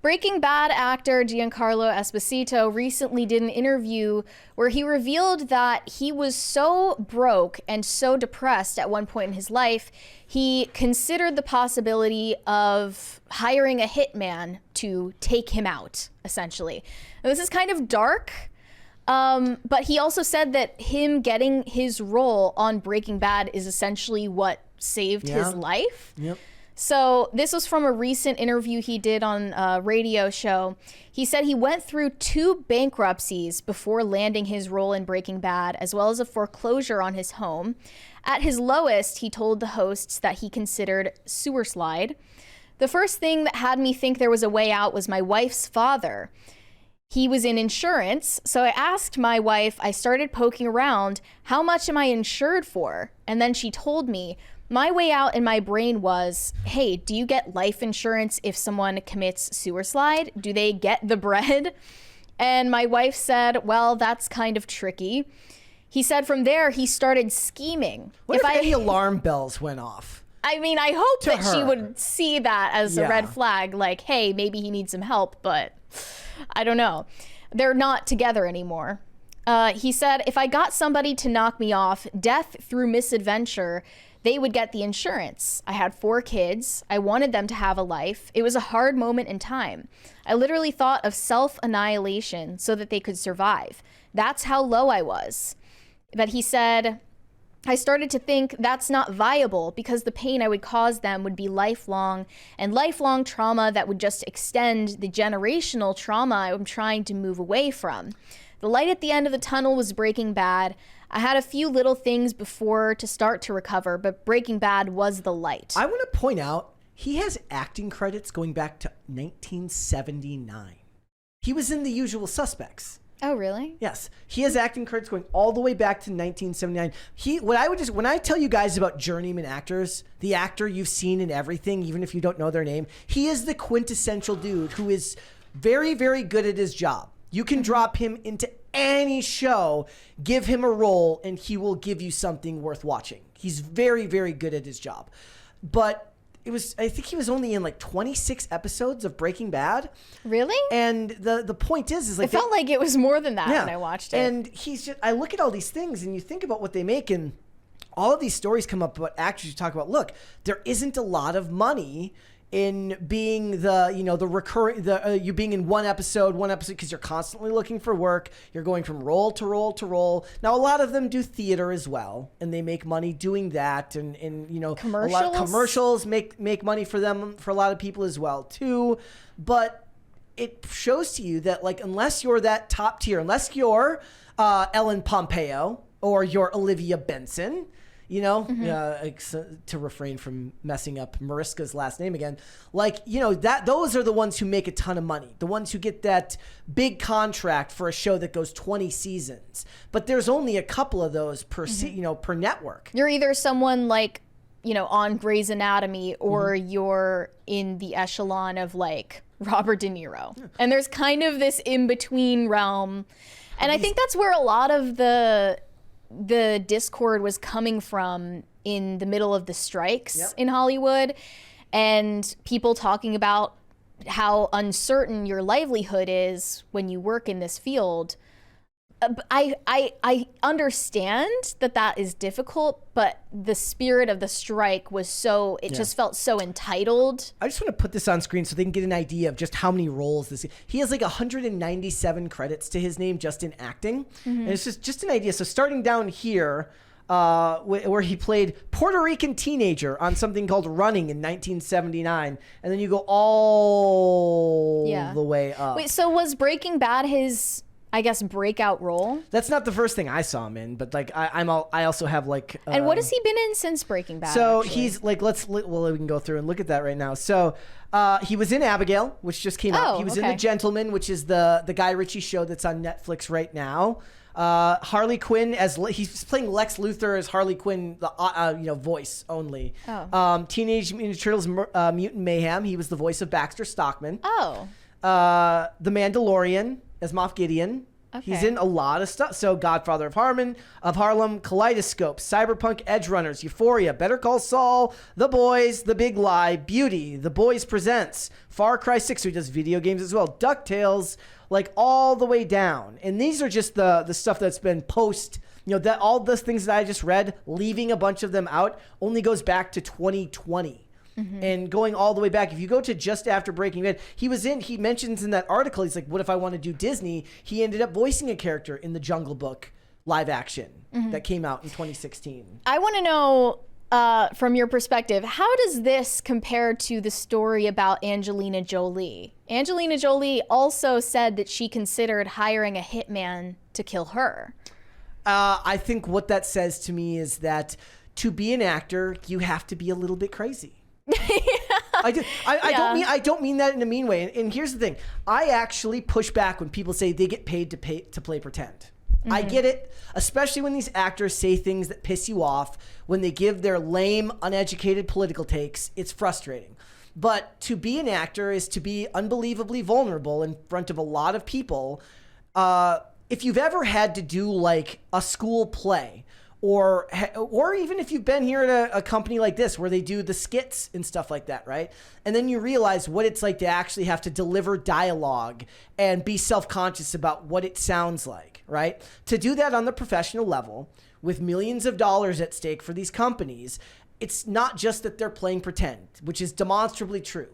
Breaking Bad actor Giancarlo Esposito recently did an interview where he revealed that he was so broke and so depressed at one point in his life, he considered the possibility of hiring a hitman to take him out, essentially. Now, this is kind of dark, but he also said that him getting his role on Breaking Bad is essentially what saved his life. Yep. So this was from a recent interview he did on a radio show. He said he went through 2 bankruptcies before landing his role in Breaking Bad, as well as a foreclosure on his home. At his lowest, he told the hosts that he considered sewer slide. The first thing that had me think there was a way out was my wife's father. He was in insurance, so I asked my wife, I started poking around, how much am I insured for? And then she told me, my way out in my brain was, hey, do you get life insurance if someone commits sewer slide? Do they get the bread? And my wife said, well, that's kind of tricky. He said from there, he started scheming. What if any alarm bells went off? I mean, I hope To that she her. would see that as a red flag, like, hey, maybe he needs some help, but I don't know. They're not together anymore. He said, if I got somebody to knock me off, death through misadventure, they would get the insurance. I had 4 kids. I wanted them to have a life. It was a hard moment in time. I literally thought of self-annihilation so that they could survive. That's how low I was. But he said, I started to think that's not viable because the pain I would cause them would be lifelong, and lifelong trauma that would just extend the generational trauma I'm trying to move away from. The light at the end of the tunnel was Breaking Bad. I had a few little things before to start to recover, but Breaking Bad was the light. I want to point out, he has acting credits going back to 1979. He was in The Usual Suspects. Oh, really? Yes. He has acting credits going all the way back to 1979. When I tell you guys about journeyman actors, the actor you've seen in everything, even if you don't know their name, he is the quintessential dude who is very, very good at his job. You can drop him into any show, give him a role, and he will give you something worth watching. He's very, very good at his job. But I think he was only in like 26 episodes of Breaking Bad. Really? And the point is like... It felt like it was more than that when I watched it. And I look at all these things and you think about what they make, and all of these stories come up about actors. You talk about, look, there isn't a lot of money in being you being in one episode because you're constantly looking for work. You're going from role to role to role. Now, a lot of them do theater as well, and they make money doing that. And commercials? A lot of commercials make money for them, for a lot of people as well too. But it shows to you that, like, unless you're that top tier, unless you're Ellen Pompeo or you're Olivia Benson, to refrain from messing up Mariska's last name again, those are the ones who make a ton of money, the ones who get that big contract for a show that goes 20 seasons. But there's only a couple of those per per network. You're either someone like, on Grey's Anatomy, or you're in the echelon of like Robert De Niro. Yeah. And there's kind of this in-between realm. And I think that's where a lot of the discord was coming from in the middle of the strikes in Hollywood, and people talking about how uncertain your livelihood is when you work in this field. I understand that is difficult, but the spirit of the strike was just felt so entitled. I just want to put this on screen so they can get an idea of just how many roles he has, like 197 credits to his name just in acting. And it's just an idea. So starting down here, where he played Puerto Rican teenager on something called Running in 1979, and then you go all the way up. Wait, so was Breaking Bad his, I guess, breakout role? That's not the first thing I saw him in, but like I also have like. And what has he been in since Breaking Bad? So actually? he's like, we can go through and look at that right now. So he was in Abigail, which just came out. He was in The Gentleman, which is the Guy Ritchie show that's on Netflix right now. Harley Quinn he's playing Lex Luthor as Harley Quinn, the voice only. Teenage Mutant Ninja Turtles Mutant Mayhem, he was the voice of Baxter Stockman. The Mandalorian as Moff Gideon. Okay. He's in a lot of stuff. So Godfather of Harlem, Kaleidoscope, Cyberpunk Edge Runners, Euphoria, Better Call Saul, The Boys, The Big Lie, Beauty, The Boys Presents, Far Cry 6, so he does video games as well, DuckTales, like all the way down. And these are just the stuff that's been post, that all those things that I just read, leaving a bunch of them out, only goes back to 2020. And going all the way back, if you go to just after Breaking Bad, he mentions in that article, he's like, what if I want to do Disney? He ended up voicing a character in the Jungle Book live action that came out in 2016. I want to know, from your perspective, how does this compare to the story about Angelina Jolie? Angelina Jolie also said that she considered hiring a hitman to kill her. I think what that says to me is that to be an actor, you have to be a little bit crazy. I don't mean that in a mean way. And here's the thing. I actually push back when people say they get paid to play pretend. I get it, especially when these actors say things that piss you off, when they give their lame, uneducated political takes. It's frustrating. But to be an actor is to be unbelievably vulnerable in front of a lot of people. If you've ever had to do like a school play, or even if you've been here at a company like this where they do the skits and stuff like that, right? And then you realize what it's like to actually have to deliver dialogue and be self-conscious about what it sounds like, right? To do that on the professional level with millions of dollars at stake for these companies, it's not just that they're playing pretend, which is demonstrably true.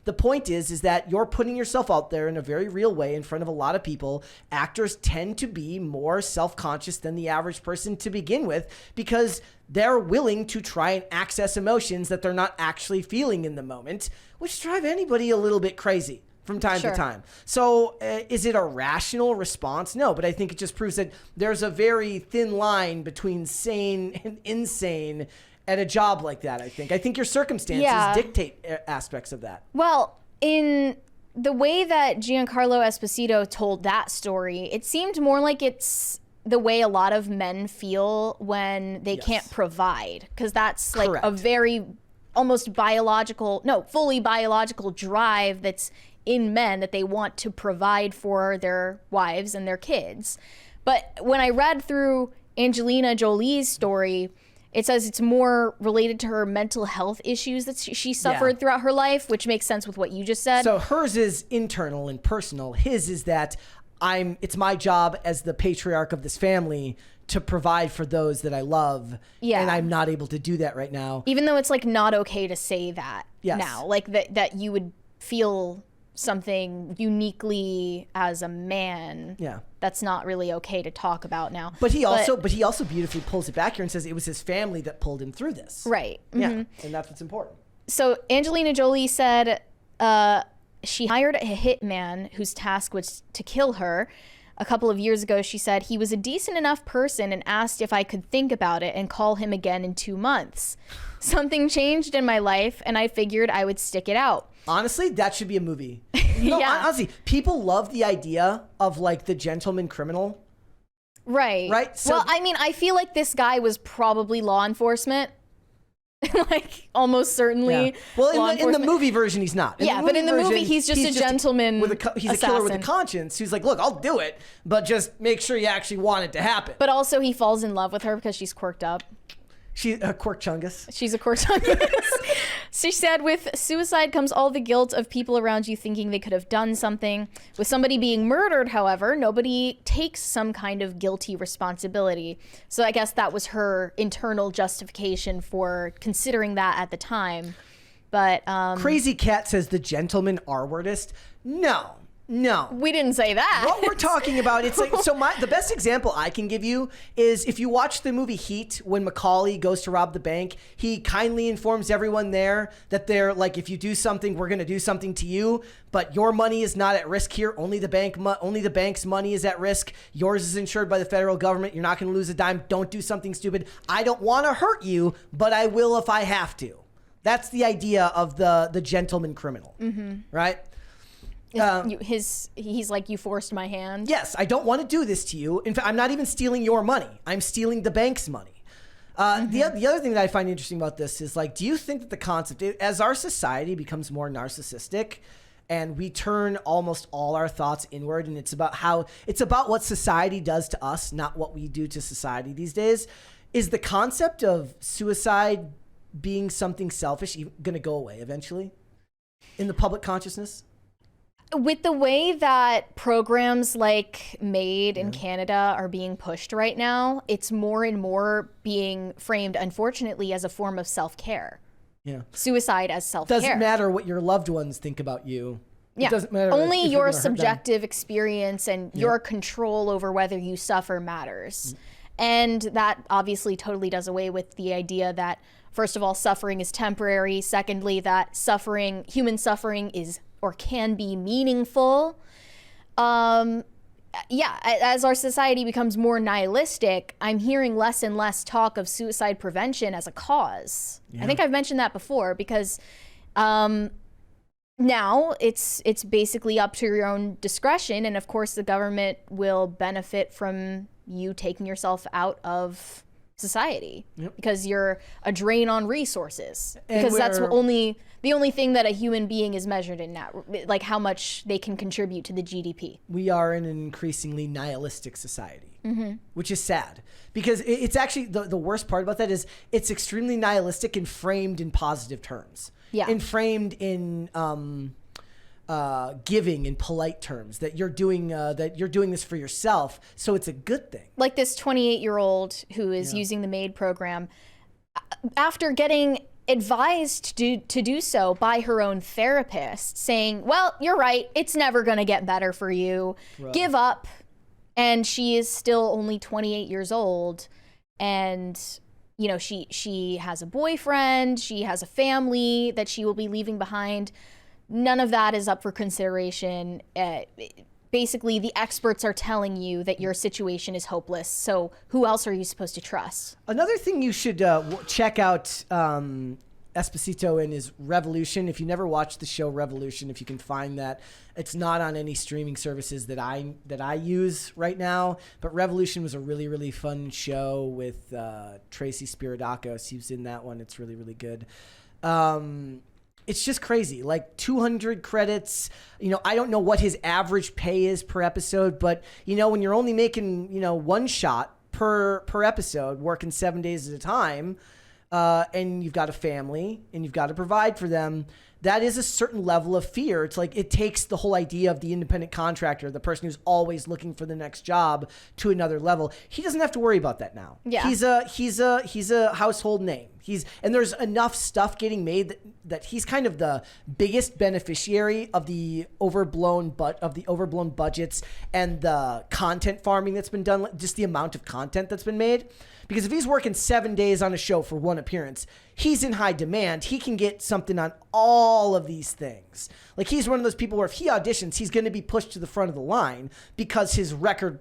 The point is that you're putting yourself out there in a very real way in front of a lot of people. Actors tend to be more self-conscious than the average person to begin with because they're willing to try and access emotions that they're not actually feeling in the moment, which drive anybody a little bit crazy from time to time. So is it a rational response? No, but I think it just proves that there's a very thin line between sane and insane at a job like that. I think your circumstances dictate aspects of that. Well, in the way that Giancarlo Esposito told that story, it seemed more like it's the way a lot of men feel when they can't provide, because that's like a very almost fully biological drive that's in men, that they want to provide for their wives and their kids. But when I read through Angelina Jolie's story, it says it's more related to her mental health issues that she suffered throughout her life, which makes sense with what you just said. So hers is internal and personal. His is that it's my job as the patriarch of this family to provide for those that I love. Yeah. And I'm not able to do that right now. Even though it's like not okay to say that now, like that you would feel something uniquely as a man. Yeah. That's not really okay to talk about now. But he also beautifully pulls it back here and says it was his family that pulled him through this. Right. Yeah. And that's what's important. So Angelina Jolie said she hired a hitman whose task was to kill her. A couple of years ago, she said, he was a decent enough person and asked if I could think about it and call him again in 2 months. Something changed in my life and I figured I would stick it out. Honestly, that should be a movie. Honestly, people love the idea of like the gentleman criminal. Right. Right? So, well, I mean, I feel like this guy was probably law enforcement. Like, almost certainly. Yeah. Well, in the movie version, he's not. But in the movie, he's just a gentleman he's a killer with a conscience who's like, look, I'll do it, but just make sure you actually want it to happen. But also, he falls in love with her because she's quirked up. She's a quirk-chungus. She's a quirk-chungus. She said, with suicide comes all the guilt of people around you thinking they could have done something. With somebody being murdered, however, nobody takes some kind of guilty responsibility. So I guess that was her internal justification for considering that at the time. But Crazy Cat says the gentleman R-wordist. No. We didn't say that. What we're talking about, it's like, the best example I can give you is if you watch the movie Heat, when Macaulay goes to rob the bank, he kindly informs everyone there that they're like, if you do something, we're going to do something to you, but your money is not at risk here. Only the bank's money is at risk. Yours is insured by the federal government. You're not going to lose a dime. Don't do something stupid. I don't want to hurt you, but I will if I have to. That's the idea of the gentleman criminal, right? He's like, you forced my hand. Yes, I don't want to do this to you. In fact, I'm not even stealing your money. I'm stealing the bank's money. The other thing that I find interesting about this is, like, do you think that the concept, as our society becomes more narcissistic, and we turn almost all our thoughts inward, and it's about what society does to us, not what we do to society these days. Is the concept of suicide being something selfish going to go away eventually in the public consciousness? With the way that programs like Made in Canada are being pushed right now, it's more and more being framed, unfortunately, as a form of self-care. Yeah. Suicide as self-care. Doesn't matter what your loved ones think about you. Yeah. It doesn't matter. Only if you're your gonna hurt them. subjective experience and your control over whether you suffer matters. And that obviously totally does away with the idea that, first of all, suffering is temporary. Secondly, that human suffering is or can be meaningful. As our society becomes more nihilistic, I'm hearing less and less talk of suicide prevention as a cause. I think I've mentioned that before because now it's basically up to your own discretion, and of course the government will benefit from you taking yourself out of society because you're a drain on resources, because that's the only thing that a human being is measured in now, like how much they can contribute to the GDP. We are in an increasingly nihilistic society, which is sad, because it's actually the worst part about that is it's extremely nihilistic and framed in positive terms. And framed in giving in polite terms, that you're doing this for yourself, so it's a good thing. Like this 28-year-old who is using the MAID program after getting advised to do so by her own therapist, saying, well, you're right, it's never going to get better for you. Give up. And she is still only 28 years old. And, you know, she has a boyfriend, she has a family that she will be leaving behind. None of that is up for consideration. Basically, the experts are telling you that your situation is hopeless. So who else are you supposed to trust? Another thing you should check out Esposito in is Revolution. If you never watched the show Revolution, if you can find that, it's not on any streaming services that I use right now. But Revolution was a really, really fun show with Tracy Spiridakos. He was in that one. It's really, really good. It's just crazy, like 200 credits. You know, I don't know what his average pay is per episode, but you know, when you're only making, you know, one shot per episode, working 7 days at a time, and you've got a family and you've got to provide for them, that is a certain level of fear. It's like it takes the whole idea of the independent contractor, the person who's always looking for the next job, to another level. He doesn't have to worry about that now. Yeah. He's a household name. And there's enough stuff getting made that he's kind of the biggest beneficiary of the overblown budgets and the content farming that's been done, just the amount of content that's been made. Because if he's working 7 days on a show for one appearance, he's in high demand. He can get something on all of these things. Like, he's one of those people where if he auditions, he's going to be pushed to the front of the line because his record,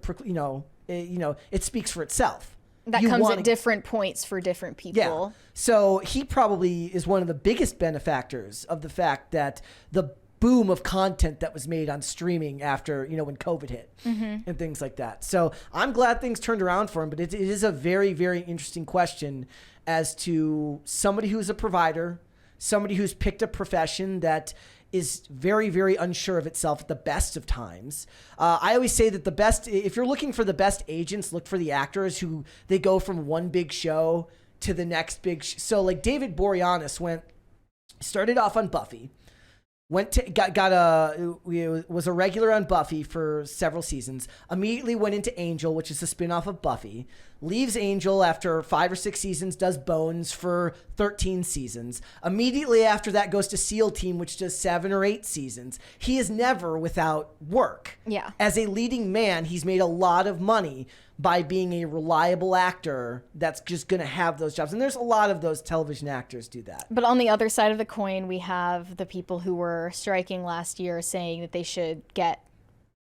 it speaks for itself. That comes at different points for different people. Yeah. So he probably is one of the biggest benefactors of the fact that the boom of content that was made on streaming after, you know, when COVID hit and things like that. So I'm glad things turned around for him, but it is a very, very interesting question as to somebody who's a provider, somebody who's picked a profession that is very, very unsure of itself at the best of times. I always say that if you're looking for the best agents, look for the actors who they go from one big show to the next big so like David Boreanaz started off on Buffy, was a regular on Buffy for several seasons, immediately went into Angel, which is a spinoff of Buffy, leaves Angel after 5 or 6 seasons, does Bones for 13 seasons. Immediately after that goes to SEAL Team, which does 7 or 8 seasons. He is never without work. Yeah. As a leading man, he's made a lot of money by being a reliable actor that's just going to have those jobs. And there's a lot of those television actors do that. But on the other side of the coin, we have the people who were striking last year saying that they should get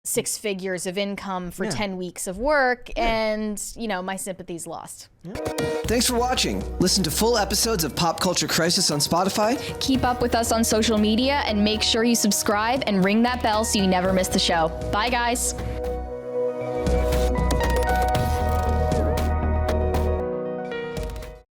6 figures of income for 10 weeks of work. And, you know, my sympathy's lost. Thanks for watching. Listen to full episodes of Pop Culture Crisis on Spotify. Keep up with us on social media and make sure you subscribe and ring that bell so you never miss the show. Bye, guys.